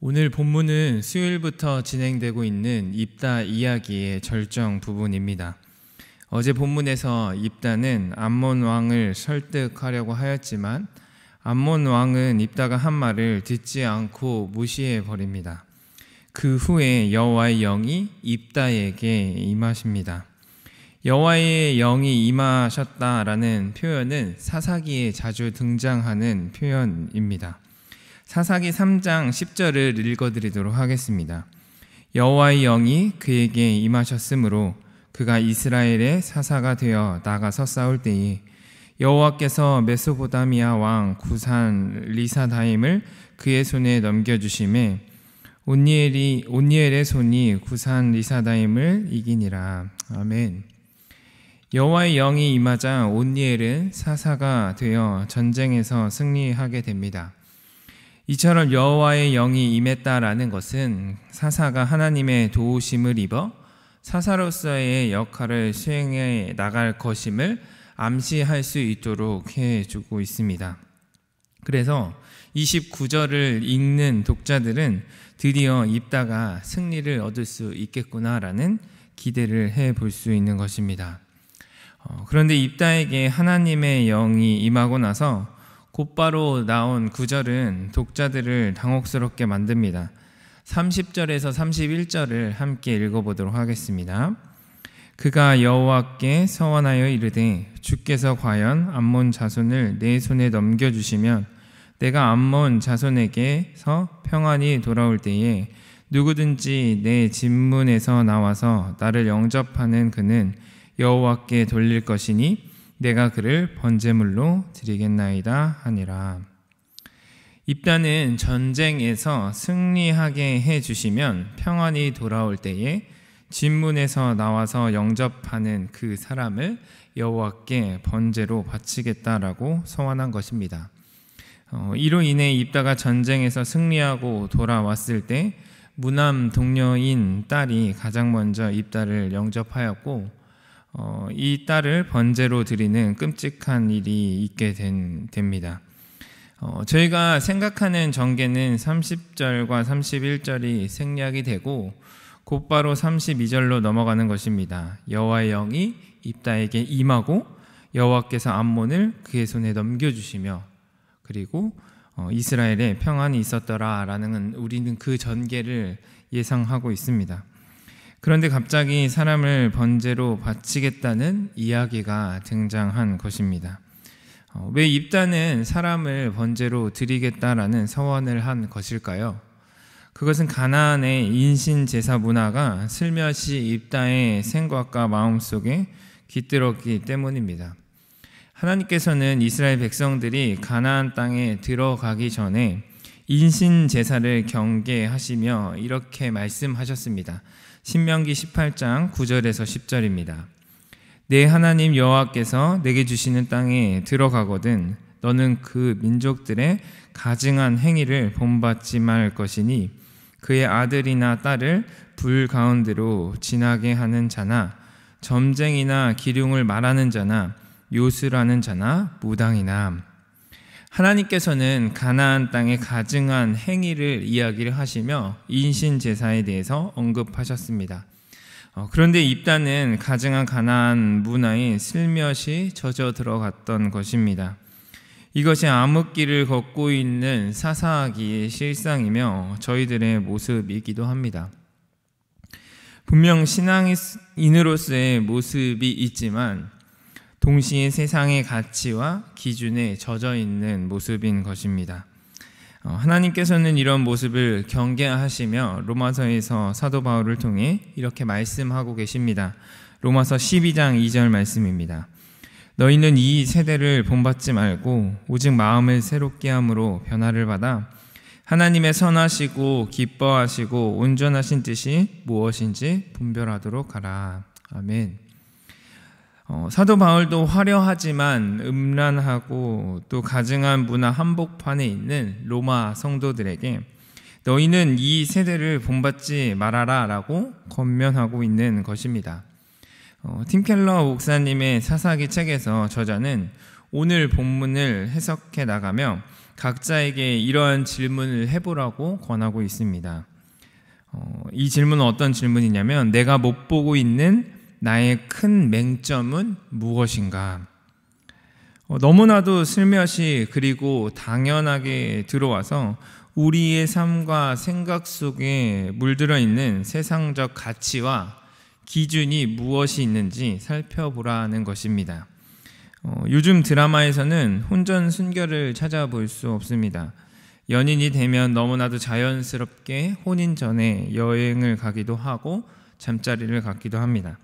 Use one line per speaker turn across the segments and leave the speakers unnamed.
오늘 본문은 수요일부터 진행되고 있는 입다 이야기의 절정 부분입니다. 어제 본문에서 입다는 암몬 왕을 설득하려고 하였지만 암몬 왕은 입다가 한 말을 듣지 않고 무시해 버립니다. 그 후에 여호와의 영이 입다에게 임하십니다. 여호와의 영이 임하셨다라는 표현은 사사기에 자주 등장하는 표현입니다. 사사기 3장 10절을 읽어드리도록 하겠습니다. 여호와의 영이 그에게 임하셨으므로 그가 이스라엘의 사사가 되어 나가서 싸울 때에 여호와께서 메소포타미아 왕 구산 리사다임을 그의 손에 넘겨주심에 온니엘의 손이 구산 리사다임을 이기니라. 아멘. 여호와의 영이 임하자 온니엘은 사사가 되어 전쟁에서 승리하게 됩니다. 이처럼 여호와의 영이 임했다라는 것은 사사가 하나님의 도우심을 입어 사사로서의 역할을 수행해 나갈 것임을 암시할 수 있도록 해주고 있습니다. 그래서 29절을 읽는 독자들은 드디어 입다가 승리를 얻을 수 있겠구나라는 기대를 해볼 수 있는 것입니다. 그런데 입다에게 하나님의 영이 임하고 나서 곧바로 나온 구절은 독자들을 당혹스럽게 만듭니다. 30절에서 31절을 함께 읽어보도록 하겠습니다. 그가 여호와께 서원하여 이르되 주께서 과연 암몬 자손을 내 손에 넘겨주시면 내가 암몬 자손에게서 평안히 돌아올 때에 누구든지 내 진문에서 나와서 나를 영접하는 그는 여호와께 돌릴 것이니 내가 그를 번제물로 드리겠나이다 하니라. 입다는 전쟁에서 승리하게 해주시면 평안히 돌아올 때에 진문에서 나와서 영접하는 그 사람을 여호와께 번제로 바치겠다라고 서원한 것입니다. 이로 인해 입다가 전쟁에서 승리하고 돌아왔을 때 무남 동료인 딸이 가장 먼저 입다를 영접하였고 이 딸을 번제로 드리는 끔찍한 일이 있게 됩니다. 저희가 생각하는 전개는 30절과 31절이 생략이 되고 곧바로 32절로 넘어가는 것입니다. 여호와의 영이 입다에게 임하고 여호와께서 암몬을 그의 손에 넘겨주시며 그리고 이스라엘에 평안이 있었더라라는 우리는 그 전개를 예상하고 있습니다. 그런데 갑자기 사람을 번제로 바치겠다는 이야기가 등장한 것입니다. 왜 입다는 사람을 번제로 드리겠다라는 서원을 한 것일까요? 그것은 가나안의 인신제사 문화가 슬며시 입다의 생각과 마음속에 깃들었기 때문입니다. 하나님께서는 이스라엘 백성들이 가나안 땅에 들어가기 전에 인신제사를 경계하시며 이렇게 말씀하셨습니다. 신명기 18장 9절에서 10절입니다. 내 하나님 여호와께서 내게 주시는 땅에 들어가거든 너는 그 민족들의 가증한 행위를 본받지 말 것이니 그의 아들이나 딸을 불 가운데로 지나게 하는 자나 점쟁이나 기륭을 말하는 자나 요술하는 자나 무당이나. 하나님께서는 가나안 땅의 가증한 행위를 이야기를 하시며 인신제사에 대해서 언급하셨습니다. 그런데 입다는 가증한 가나안 문화에 슬며시 젖어 들어갔던 것입니다. 이것이 암흑길을 걷고 있는 사사기의 실상이며 저희들의 모습이기도 합니다. 분명 신앙인으로서의 모습이 있지만 동시에 세상의 가치와 기준에 젖어 있는 모습인 것입니다. 하나님께서는 이런 모습을 경계하시며 로마서에서 사도 바울을 통해 이렇게 말씀하고 계십니다. 로마서 12장 2절 말씀입니다. 너희는 이 세대를 본받지 말고 오직 마음을 새롭게 함으로 변화를 받아 하나님의 선하시고 기뻐하시고 온전하신 뜻이 무엇인지 분별하도록 하라. 아멘. 사도 바울도 화려하지만 음란하고 또 가증한 문화 한복판에 있는 로마 성도들에게 너희는 이 세대를 본받지 말아라 라고 권면하고 있는 것입니다. 팀 켈러 목사님의 사사기 책에서 저자는 오늘 본문을 해석해 나가며 각자에게 이러한 질문을 해보라고 권하고 있습니다. 이 질문은 어떤 질문이냐면, 내가 못 보고 있는 나의 큰 맹점은 무엇인가? 너무나도 슬며시 그리고 당연하게 들어와서 우리의 삶과 생각 속에 물들어 있는 세상적 가치와 기준이 무엇이 있는지 살펴보라는 것입니다. 요즘 드라마에서는 혼전순결을 찾아볼 수 없습니다. 연인이 되면 너무나도 자연스럽게 혼인 전에 여행을 가기도 하고 잠자리를 갖기도 합니다.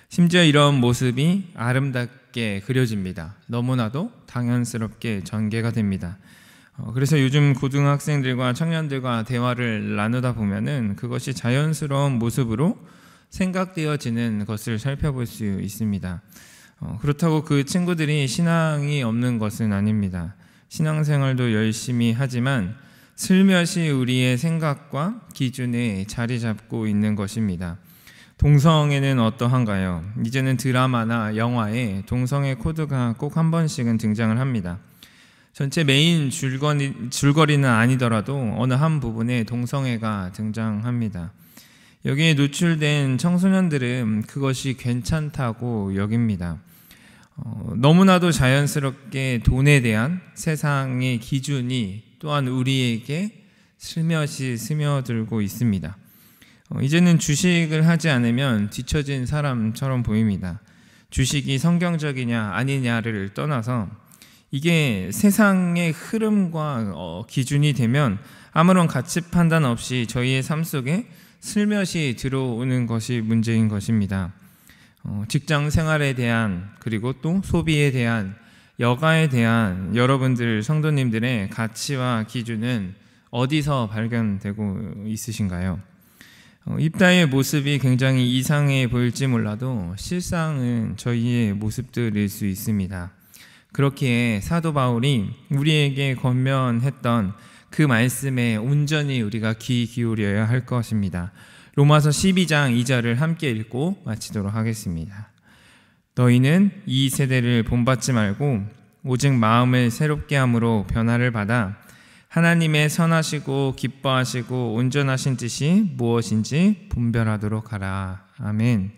심지어 이런 모습이 아름답게 그려집니다. 너무나도 당연스럽게 전개가 됩니다. 그래서 요즘 고등학생들과 청년들과 대화를 나누다 보면은 그것이 자연스러운 모습으로 생각되어지는 것을 살펴볼 수 있습니다. 그렇다고 그 친구들이 신앙이 없는 것은 아닙니다. 신앙생활도 열심히 하지만 슬며시 우리의 생각과 기준에 자리 잡고 있는 것입니다. 동성애는 어떠한가요? 이제는 드라마나 영화에 동성애 코드가 꼭 한 번씩은 등장을 합니다. 전체 메인 줄거리는 아니더라도 어느 한 부분에 동성애가 등장합니다. 여기에 노출된 청소년들은 그것이 괜찮다고 여깁니다. 너무나도 자연스럽게 돈에 대한 세상의 기준이 또한 우리에게 슬며시 스며들고 있습니다. 이제는 주식을 하지 않으면 뒤처진 사람처럼 보입니다. 주식이 성경적이냐 아니냐를 떠나서 이게 세상의 흐름과 기준이 되면 아무런 가치 판단 없이 저희의 삶 속에 슬며시 들어오는 것이 문제인 것입니다. 직장 생활에 대한, 그리고 또 소비에 대한, 여가에 대한 여러분들 성도님들의 가치와 기준은 어디서 발견되고 있으신가요? 입다의 모습이 굉장히 이상해 보일지 몰라도 실상은 저희의 모습들일 수 있습니다. 그렇기에 사도 바울이 우리에게 권면했던 그 말씀에 온전히 우리가 귀 기울여야 할 것입니다. 로마서 12장 2절을 함께 읽고 마치도록 하겠습니다. 너희는 이 세대를 본받지 말고 오직 마음을 새롭게 함으로 변화를 받아 하나님의 선하시고 기뻐하시고 온전하신 뜻이 무엇인지 분별하도록 하라. 아멘.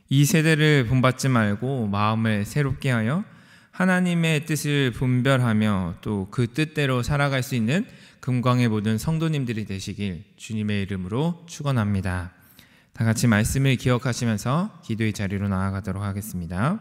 이 세대를 본받지 말고 마음을 새롭게 하여 하나님의 뜻을 분별하며 또 그 뜻대로 살아갈 수 있는 금광의 모든 성도님들이 되시길 주님의 이름으로 축원합니다. 다 같이 말씀을 기억하시면서 기도의 자리로 나아가도록 하겠습니다.